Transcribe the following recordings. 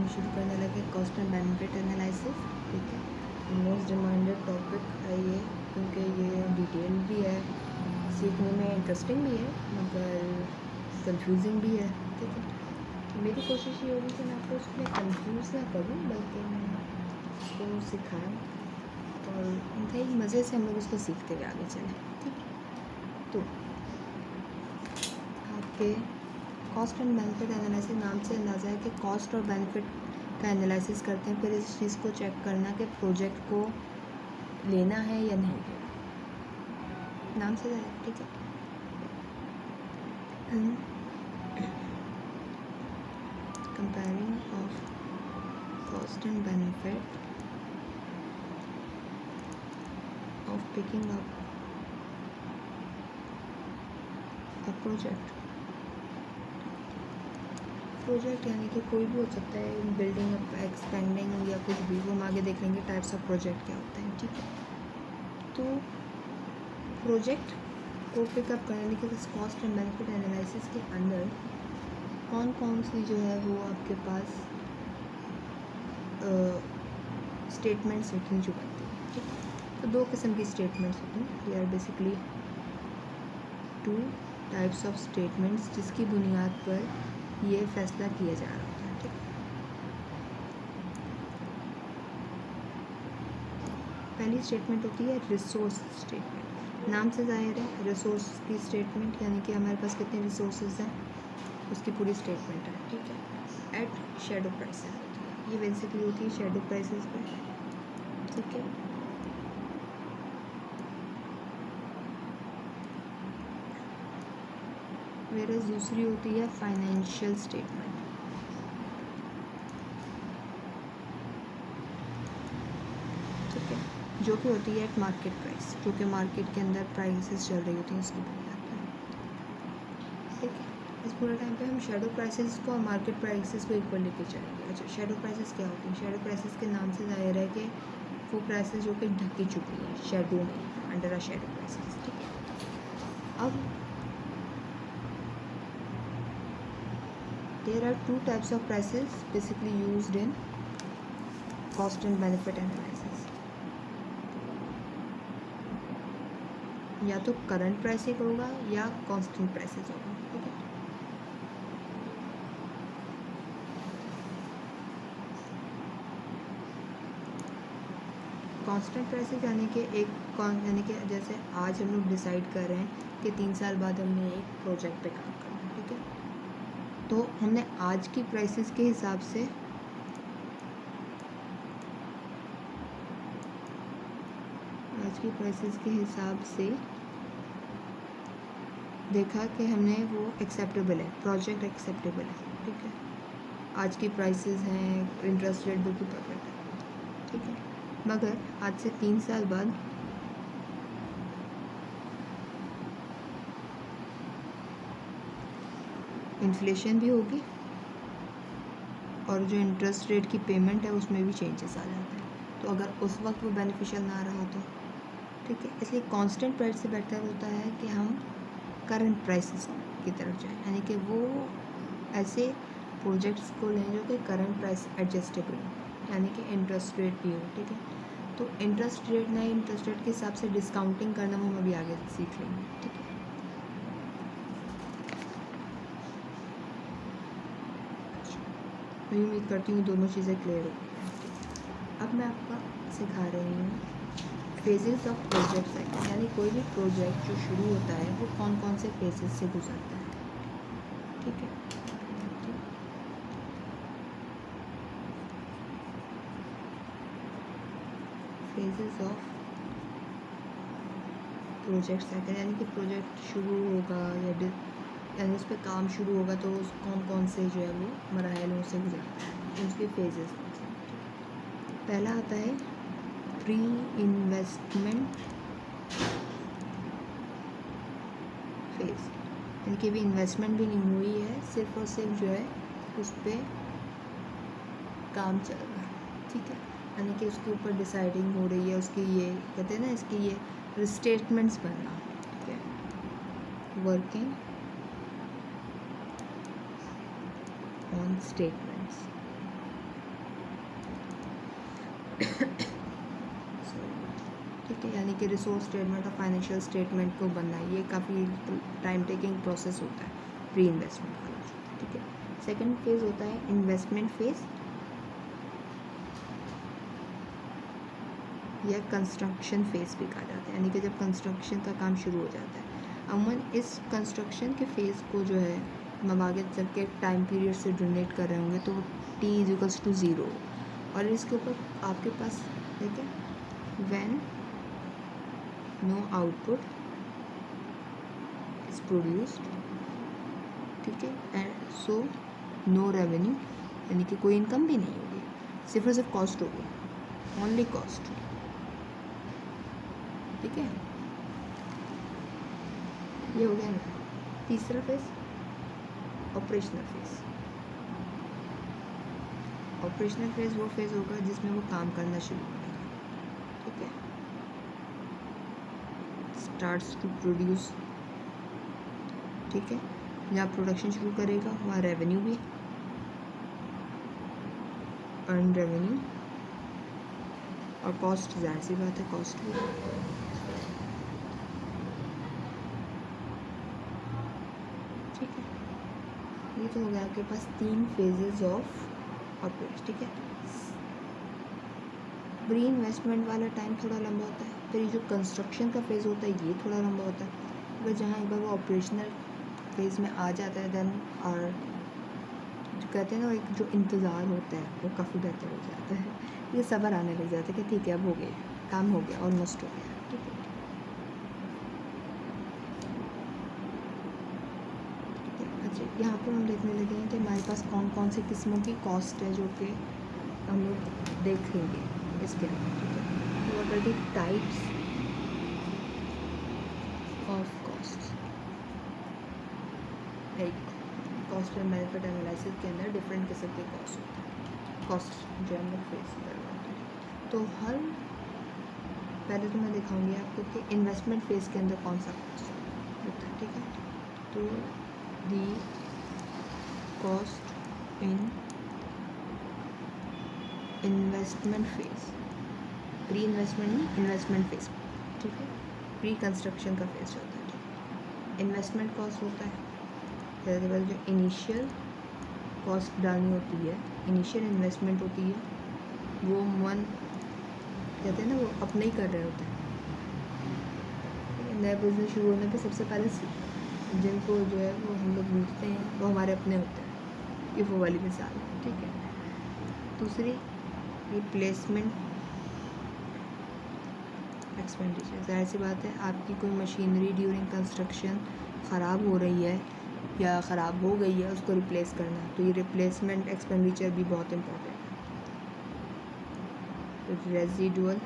हम शुरू करने लगे कॉस्ट एंड बेनिफिट एनालिसिस। ठीक है, मोस्ट डिमांडेड टॉपिक है ये, क्योंकि ये डिटेल भी है, सीखने में इंटरेस्टिंग भी है मगर कंफ्यूजिंग भी है। ठीक है, मेरी कोशिश ये होगी कि मैं आपको उसमें कंफ्यूज ना करूँ, बल्कि मैं आपको सिखाऊँ और इंतहाई मज़े से हम लोग उसको सीखते हुए आगे चलें। ठीक है, तो आपके कॉस्ट एंड बेनिफिट एनालिसिस नाम से अंदाज़ा है कि कॉस्ट और बेनिफिट का एनालिसिस करते हैं, फिर इस चीज़ को चेक करना कि प्रोजेक्ट को लेना है या नहीं लेना, नाम से है। ठीक है, comparing of cost and benefit of picking up a project. Project यानी कि कोई भी हो सकता है, बिल्डिंग अप, एक्सपेंडिंग या कुछ भी, वो हम आगे देख लेंगे टाइप्स ऑफ प्रोजेक्ट क्या होते हैं। ठीक है, तो प्रोजेक्ट को पिकअप करने के कॉस्ट एंड बेनिफिट एनालिसिस के अंदर कौन कौन सी जो है वो आपके पास स्टेटमेंट्स लिखनी जो बनती है। ठीक है, तो दो किस्म की स्टेटमेंट्स होती हैं। They are basically two types of statements जिसकी बुनियाद पर ये फैसला किया जा रहा होता है। ठीक है, पहली स्टेटमेंट होती है रिसोर्स स्टेटमेंट। नाम से जाहिर है रिसोर्स की स्टेटमेंट, यानी कि हमारे पास कितने रिसोर्सेज हैं उसकी पूरी स्टेटमेंट है। ठीक है, एट शेडो प्राइसेस होती है, ये बेसिकली होती है शेडो प्राइसेस पे। ठीक है, वेरस दूसरी होती है फाइनेंशियल स्टेटमेंट। ठीक है, जो कि होती है एट मार्केट प्राइस, जो कि मार्केट के अंदर प्राइसेस चल रही होती हैं उसकी बुनियाद पर। ठीक है, इस पूरे टाइम पे हम शेडो प्राइसेस को और मार्केट प्राइसेस को इक्वल लेके चलेंगे। अच्छा, शेडो प्राइसेस क्या होती हैं? शेडो प्राइसेस के नाम से जाहिर है कि वो प्राइसेस जो कि ढकी चुकी हैं शेडो में, अंडर अ शेडो प्राइसेस। ठीक है, अब there are two types of prices basically used in cost and benefit analysis. या तो करंट प्राइसिंग होगा या कांस्टेंट प्राइसेस होगा। ठीक है, कांस्टेंट प्राइसेस यानी कि यानी कि जैसे आज हम लोग डिसाइड कर रहे हैं कि 3 साल बाद हमने एक प्रोजेक्ट पे काम करना है। ठीक है, तो हमने आज की प्राइसेस के हिसाब से देखा कि हमने वो एक्सेप्टेबल है, प्रोजेक्ट एक्सेप्टेबल है। ठीक है, आज की प्राइसेस हैं, इंटरेस्ट रेट बिल्कुल परफेक्ट है। ठीक है, मगर आज से 3 साल बाद इन्फ्लेशन भी होगी और जो इंटरेस्ट रेट की पेमेंट है उसमें भी चेंजेस आ जाते हैं। तो अगर उस वक्त वो बेनिफिशियल ना रहा तो ठीक है, इसलिए कांस्टेंट प्राइस से बेटर होता है कि हम करंट प्राइसेस की तरफ जाएं, यानी कि वो ऐसे प्रोजेक्ट्स को लें जो कि करंट प्राइस एडजस्टेबल हो, यानी कि इंटरेस्ट रेट भी हो। ठीक है, तो इंटरेस्ट रेट नए इंटरेस्ट रेट के हिसाब से डिस्काउंटिंग करना वो हम अभी आगे सीख लेंगे। ठीक है, मैं उम्मीद करती हूँ दोनों चीज़ें क्लियर हो गई। अब मैं आपको सिखा रही हूँ फेजेस ऑफ प्रोजेक्ट साइकिल, यानी कोई भी प्रोजेक्ट जो शुरू होता है वो कौन कौन से फेजेस से गुजरता है। ठीक है, फेजेस ऑफ प्रोजेक्ट साइकिल, यानी कि प्रोजेक्ट शुरू होगा यानी उस पर काम शुरू होगा तो कौन कौन से जो है वो मराहलों से गुजरता है, उसके फेजेस। पहला आता है प्री इन्वेस्टमेंट फेज, यानी कि अभी इन्वेस्टमेंट भी नहीं हुई है, सिर्फ और सिर्फ जो है उस पर काम चल रहा है। ठीक है, यानी कि उसके ऊपर डिसाइडिंग हो रही है, उसकी ये कहते हैं ना, इसकी ये स्टेटमेंट्स बनना। ठीक है, वर्किंग ऑन स्टेटमेंट्स। ठीक है, यानी कि रिसोर्स स्टेटमेंट और फाइनेंशियल स्टेटमेंट को बनना, ये काफ़ी टाइम टेकिंग प्रोसेस होता है प्री इन्वेस्टमेंट वाला। ठीक है, सेकंड फेज़ होता है इन्वेस्टमेंट फेज़ या कंस्ट्रक्शन फेज़ भी कहा जाता है, यानी कि जब कंस्ट्रक्शन का काम शुरू हो जाता है। अमूमन इस कंस्ट्रक्शन के फेज़ को जो है हम आगे चल के टाइम पीरियड से डोनेट कर रहे होंगे तो T=0, और इसके ऊपर आपके पास ठीक है when no output is produced, ठीक है, एंड सो नो रेवेन्यू, यानी कि कोई इनकम भी नहीं होगी, सिर्फ और सिर्फ कॉस्ट होगी, ओनली कॉस्ट। ठीक है, ये हो गया ना। तीसरा phase operational phase. Operational phase वो फेज होगा जिसमें वो काम करना शुरू करेगा। ठीक है, स्टार्ट्स टू प्रोड्यूस। ठीक है, जहाँ प्रोडक्शन शुरू करेगा वहाँ रेवेन्यू भी, अर्न रेवेन्यू, और कॉस्ट ज़ाहिर सी बात है कॉस्ट भी। ठीक है, ये तो हो गया आपके पास 3 फेजेस ऑफ ऑपरेशन। ठीक है, प्री इन्वेस्टमेंट वाला टाइम थोड़ा लंबा होता है, फिर ये जो कंस्ट्रक्शन का फेज़ होता है ये थोड़ा लंबा होता है, अगर जहाँ एक बार वो ऑपरेशनल फेज़ में आ जाता है देन और जो कहते हैं ना एक जो इंतज़ार होता है वो काफ़ी बेहतर हो जाता है, ये सब्र आने लग जाता है कि ठीक है अब हो गया, काम हो गया, ऑलमोस्ट हो गया। ठीक है, अच्छा यहाँ पर हम देखने लगे हैं कि हमारे पास कौन कौन सी किस्मों की कॉस्ट है जो कि हम लोग देख लेंगे इसके अंदर। ठीक है, तो what are the types of cost. एक कॉस्ट एंड बेनिफिट एनालिसिस के अंदर डिफरेंट किस्म के कॉस्ट होते हैं, कॉस्ट जो हम लोग फेस करवाते हैं। तो हर पहले तो मैं दिखाऊंगी आपको कि इन्वेस्टमेंट फेज़ के अंदर कौन सा कॉस्ट होता है। ठीक है, तो दी cost in investment phase, pre investment नहीं इन्वेस्टमेंट फेज़। ठीक है, प्री कंस्ट्रक्शन का फेज़ होता है। इन्वेस्टमेंट कॉस्ट होता है उसके बाद जो इनिशियल कॉस्ट डालनी होती है, इनिशियल इन्वेस्टमेंट होती है, वो मन कहते हैं ना वो अपने ही कर रहे होते हैं। नया बिजनेस शुरू होने पे सबसे पहले जिनको जो है वो हम लोग मिलते हैं वो हमारे अपने होते हैं, ये वो वाली मिसाल है। ठीक है, दूसरी रिप्लेसमेंट एक्सपेंडिचर, जाहिर सी बात है आपकी कोई मशीनरी ड्यूरिंग कंस्ट्रक्शन ख़राब हो रही है या ख़राब हो गई है उसको रिप्लेस करना, तो ये रिप्लेसमेंट एक्सपेंडिचर भी बहुत इम्पोर्टेंट है। तो रेजिडुअल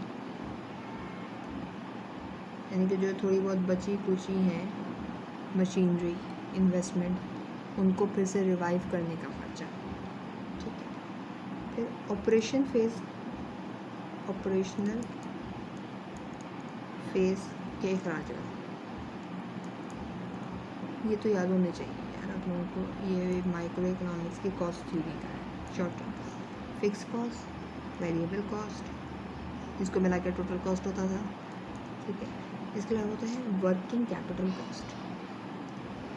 यानी कि जो थोड़ी बहुत बची कुची हैं मशीनरी इन्वेस्टमेंट, उनको फिर से रिवाइव करने का खर्चा। ठीक है, फिर ऑपरेशन फेज़, ऑपरेशनल फेज़ के अखराजात, ये तो याद होने चाहिए यार आप लोगों को, ये माइक्रो इकोनॉमिक्स की कॉस्ट थ्योरी का है। Short term fix cost, variable cost, जिसको मिला के टोटल कॉस्ट होता था। ठीक है, इसके अलावा होता है वर्किंग कैपिटल कॉस्ट,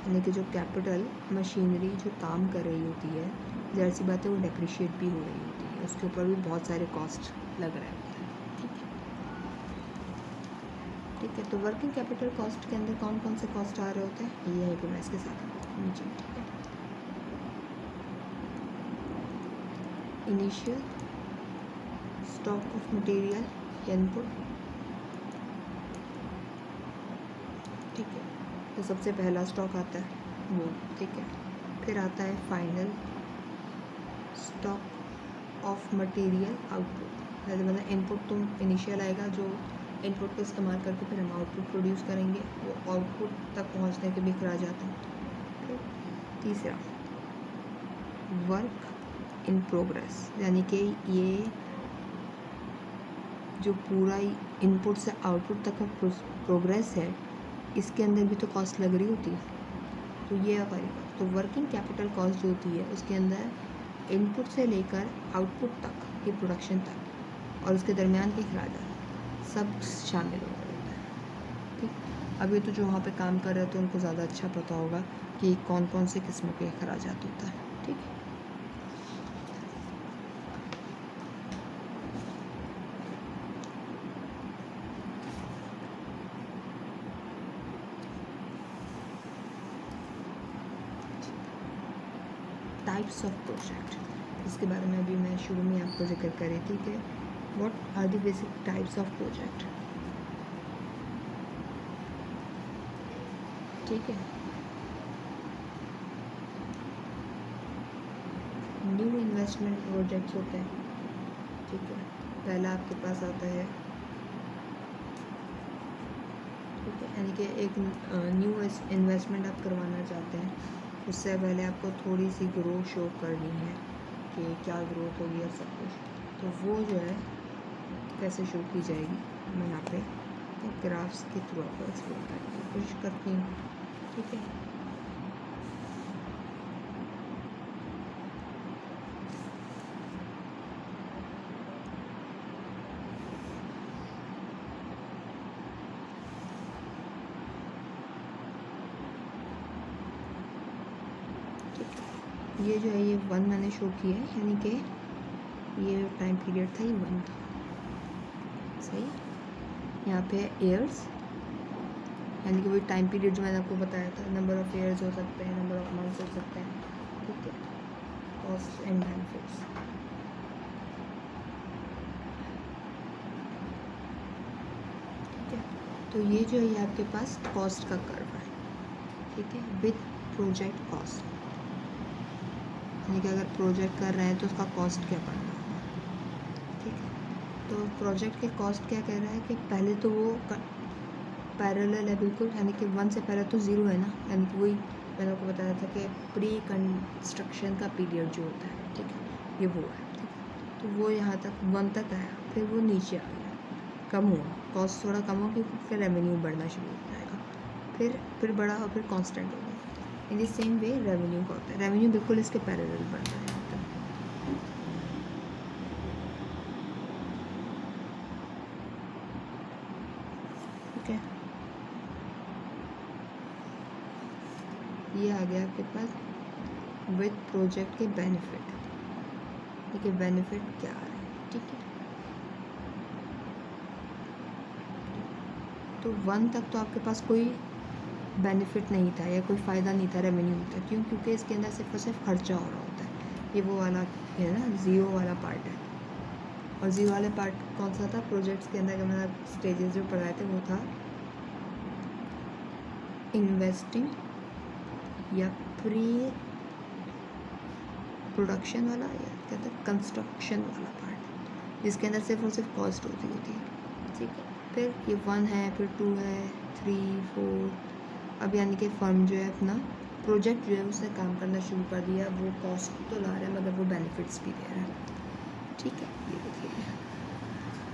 यानी कि जो कैपिटल मशीनरी जो काम कर रही होती है ज़ाहिर सी बात है वो डेप्रिशिएट भी हो रही होती है, उसके ऊपर भी बहुत सारे कॉस्ट लग रहे होते हैं। ठीक है, तो वर्किंग कैपिटल कॉस्ट के अंदर कौन कौन से कॉस्ट आ रहे होते हैं ये है कि मैं इसके साथ नीचे। ठीक है, initial stock of material input. ठीक है, तो सबसे पहला स्टॉक आता है वो। ठीक है, फिर आता है final stock of material output, मतलब इनपुट तो इनिशियल आएगा जो इनपुट को इस्तेमाल करके फिर हम आउटपुट प्रोड्यूस करेंगे, वो आउटपुट तक पहुंचने के भी अखराज आते हैं। फिर तीसरा वर्क इन प्रोग्रेस, यानी कि ये जो पूरा इनपुट से आउटपुट तक का प्रोग्रेस है इसके अंदर भी तो कॉस्ट लग रही होती है, तो ये करेगा। तो वर्किंग कैपिटल कॉस्ट जो होती है उसके अंदर इनपुट से लेकर आउटपुट तक की प्रोडक्शन तक और उसके दरमियान के अखराजात सब शामिल हो गए होता है। ठीक, अभी तो जो वहाँ पे काम कर रहे थे उनको ज़्यादा अच्छा पता होगा कि कौन कौन से किस्म के अखराजात होता है। ठीक है, टाइप्स ऑफ प्रोजेक्ट, इसके बारे में अभी मैं शुरू में आपको जिक्र कर रही थी कि what are the basic types of project. ठीक है, न्यू इन्वेस्टमेंट प्रोजेक्ट्स होते हैं। ठीक है, पहला आपके पास आता है, ठीक है, यानी कि एक न्यू इन्वेस्टमेंट आप करवाना चाहते हैं, उससे पहले आपको थोड़ी सी ग्रोथ शो करनी है कि क्या ग्रोथ होगी और सब कुछ, तो वो जो है कैसे शो की जाएगी मैं यहाँ पे ग्राफ्स के थ्रू आपको एक्सप्लेन करने की कोशिश करती हूँ। ठीक है, ये जो है ये 1 मैंने शो किया है, यानी कि ये टाइम पीरियड था, ये 1 था। सही, यहाँ पे ईयर्स, यानी कि वही टाइम पीरियड जो मैंने आपको बताया था, नंबर ऑफ़ ईयर्स हो सकते हैं, नंबर ऑफ मंथ्स हो सकते हैं। ठीक है, कॉस्ट एंड बेनिफिट्स। ठीक है, तो ये जो है ये आपके पास कॉस्ट का कर्व है। ठीक है, विद प्रोजेक्ट कॉस्ट, यानी कि अगर प्रोजेक्ट कर रहे हैं तो उसका कॉस्ट क्या पड़ रहा है। ठीक है, तो प्रोजेक्ट के कॉस्ट क्या कह रहा है कि पहले तो वो पैरेलल है बिल्कुल, यानी कि 1 से पहले तो 0 है ना, यानी कि वही मैंने आपको बताया था कि प्री कंस्ट्रक्शन का पीरियड जो होता है। ठीक है, ये वो है। ठीक है, तो वो यहाँ तक 1 तक आया, फिर वो नीचे आ गया, कम हुआ, कॉस्ट थोड़ा कम हो, क्योंकि फिर रेवेन्यू बढ़ना शुरू हो जाएगा, फिर बढ़ा और फिर कांस्टेंट हो गया। In the same way revenue का होता है, रेवेन्यू बिल्कुल इसके पैरेलल बढ़ रहा है। ठीक है, ये आ गया आपके पास विद प्रोजेक्ट के बेनिफिट। ठीक है, बेनिफिट क्या आ रहा है। ठीक है, तो 1 तक तो आपके पास कोई बेनिफिट नहीं था या कोई फ़ायदा नहीं था, रेवेन्यू नहीं था। क्यों? क्योंकि इसके अंदर सिर्फ और सिर्फ खर्चा हो रहा होता है। ये वो वाला है ना, 0 वाला पार्ट है। और 0 वाले पार्ट कौन सा था? प्रोजेक्ट्स के अंदर मैंने स्टेजेस जो पढ़ाए थे वो था इन्वेस्टिंग या प्री प्रोडक्शन वाला, या कहते हैं कंस्ट्रक्शन वाला पार्ट, जिसके अंदर सिर्फ और सिर्फ कॉस्ट होती है। ठीक है, फिर ये 1 है, फिर 2 है, 3, 4, अब यानी कि फर्म जो है अपना प्रोजेक्ट जो है उससे काम करना शुरू कर दिया। वो कॉस्ट तो ला रहा है मगर वो बेनिफिट्स भी दे रहा है। ठीक है, ये देखिए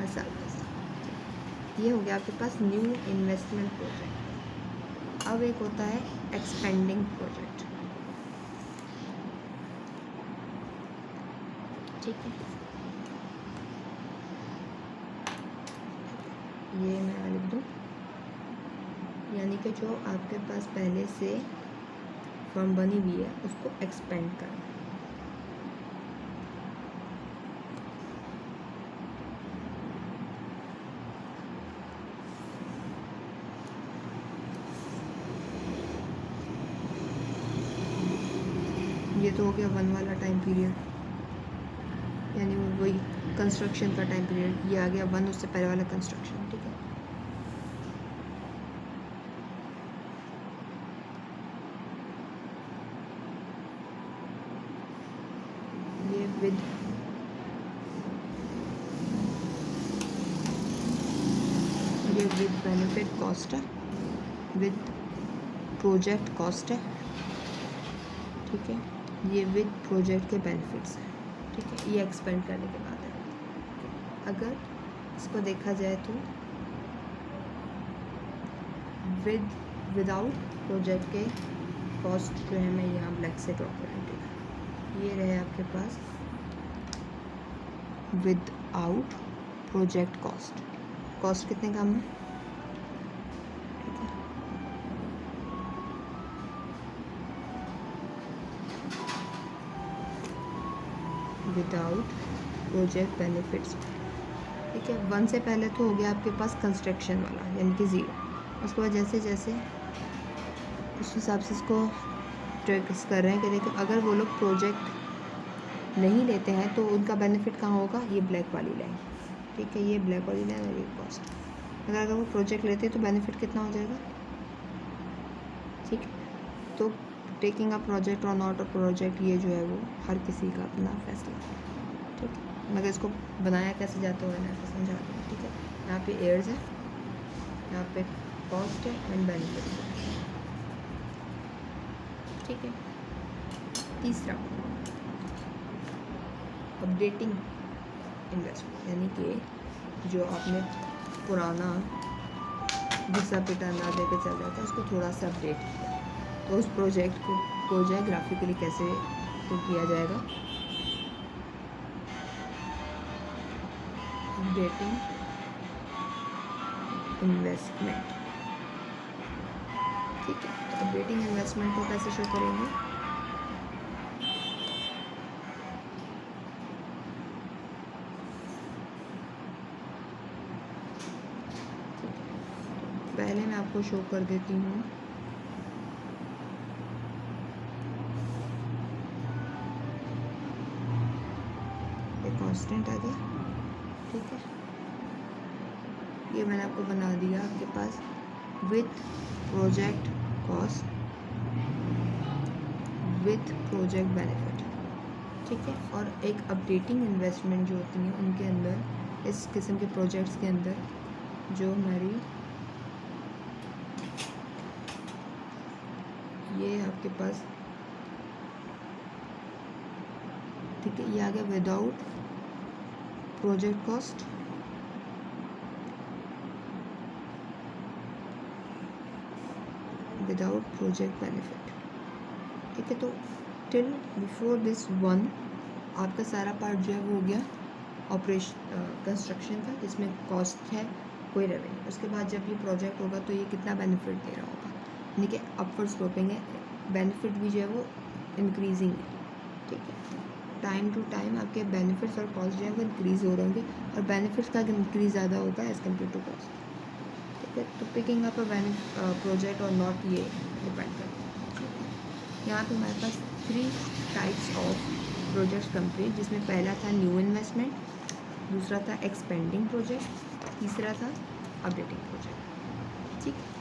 ऐसा ये हो गया आपके पास न्यू इन्वेस्टमेंट प्रोजेक्ट। अब एक होता है एक्सपेंडिंग प्रोजेक्ट। ठीक है, ये मैं लिख दूँ, यानी कि जो आपके पास पहले से फर्म बनी हुई है उसको एक्सपेंड करना। ये तो हो गया 1 वाला टाइम पीरियड, यानी वो वही कंस्ट्रक्शन का टाइम पीरियड। ये आ गया 1 उससे पहले वाला कंस्ट्रक्शन। ठीक है, ये विद बेनिफिट कॉस्ट है, विद प्रोजेक्ट कॉस्ट है। ठीक है, ये विद प्रोजेक्ट के बेनिफिट्स हैं। ठीक है, ये एक्सपेंड करने के बाद है। अगर इसको देखा जाए तो विदाउट प्रोजेक्ट के कॉस्ट जो है मैं यहाँ ब्लैक से ड्रॉ करूँगी। ये रहे आपके पास विदाउट प्रोजेक्ट कॉस्ट, कॉस्ट कितने कम है, ठीक है। विदाउट प्रोजेक्ट बेनिफिट्स, ठीक है। 1 से पहले तो हो गया आपके पास कंस्ट्रक्शन वाला यानी कि 0, उसके बाद जैसे जैसे उस हिसाब से इसको ट्रेक्स कर रहे हैं कि देखिए अगर वो लोग प्रोजेक्ट नहीं लेते हैं तो उनका बेनिफिट कहाँ होगा, ये ब्लैक वाली लाइन, ठीक है, ये ब्लैक वाली लाइन और ये कॉस्ट। अगर वो प्रोजेक्ट लेते हैं तो बेनिफिट कितना हो जाएगा, ठीक है। तो टेकिंग अ प्रोजेक्ट और नॉट अ प्रोजेक्ट ये जो है वो हर किसी का अपना फैसला है, ठीक है। मगर इसको बनाया कैसे जाता है ना समझा दें, ठीक है। यहाँ पे एयर्स है, यहाँ पे कॉस्ट है एंड बेनिफिट है, ठीक है। तीसरा अपडेटिंग इन्वेस्टमेंट, यानी कि जो आपने पुराना घिसा पिटा ना देकर चल रहा था उसको थोड़ा सा अपडेट किया, तो उस प्रोजेक्ट को जो है ग्राफिकली कैसे तो किया जाएगा, अपडेटिंग इन्वेस्टमेंट, ठीक है। तो अपडेटिंग इन्वेस्टमेंट को कैसे शो करेंगे, पहले मैं आपको शो कर देती हूँ, एक कांस्टेंट आ गया, ठीक है। ये मैंने आपको बना दिया आपके पास with project cost with project benefit, ठीक है। और एक अपडेटिंग इन्वेस्टमेंट जो होती है उनके अंदर, इस किस्म के प्रोजेक्ट्स के अंदर जो हमारी ये आपके पास, ठीक है, ये आ गया without project cost without project benefit, ठीक है। तो टिल बिफोर दिस 1 आपका सारा पार्ट जो है वो हो गया ऑपरेशन कंस्ट्रक्शन का, जिसमें कॉस्ट है कोई रेवेन्यू। उसके बाद जब ये प्रोजेक्ट होगा तो ये कितना बेनिफिट दे रहा होगा, यानी कि अपवर्ड स्लोपिंग है, बेनिफिट भी जो है वो इंक्रीजिंग है, ठीक है। टाइम टू टाइम आपके बेनिफिट्स और कॉस्ट जो है वो इंक्रीज़ हो रहे होंगे, और बेनिफिट्स का इंक्रीज़ ज़्यादा होगा एज़ कम्पेयर टू कॉस्ट, ठीक है। तो पिकिंग अप अ प्रोजेक्ट और नॉट ये डिपेंड करता है, ठीक है। यहाँ पे हमारे पास 3 टाइप्स ऑफ प्रोजेक्ट्स कंप्लीट, जिसमें पहला था न्यू इन्वेस्टमेंट, दूसरा था एक्सपेंडिंग प्रोजेक्ट, तीसरा था अपडेटिंग प्रोजेक्ट, ठीक है।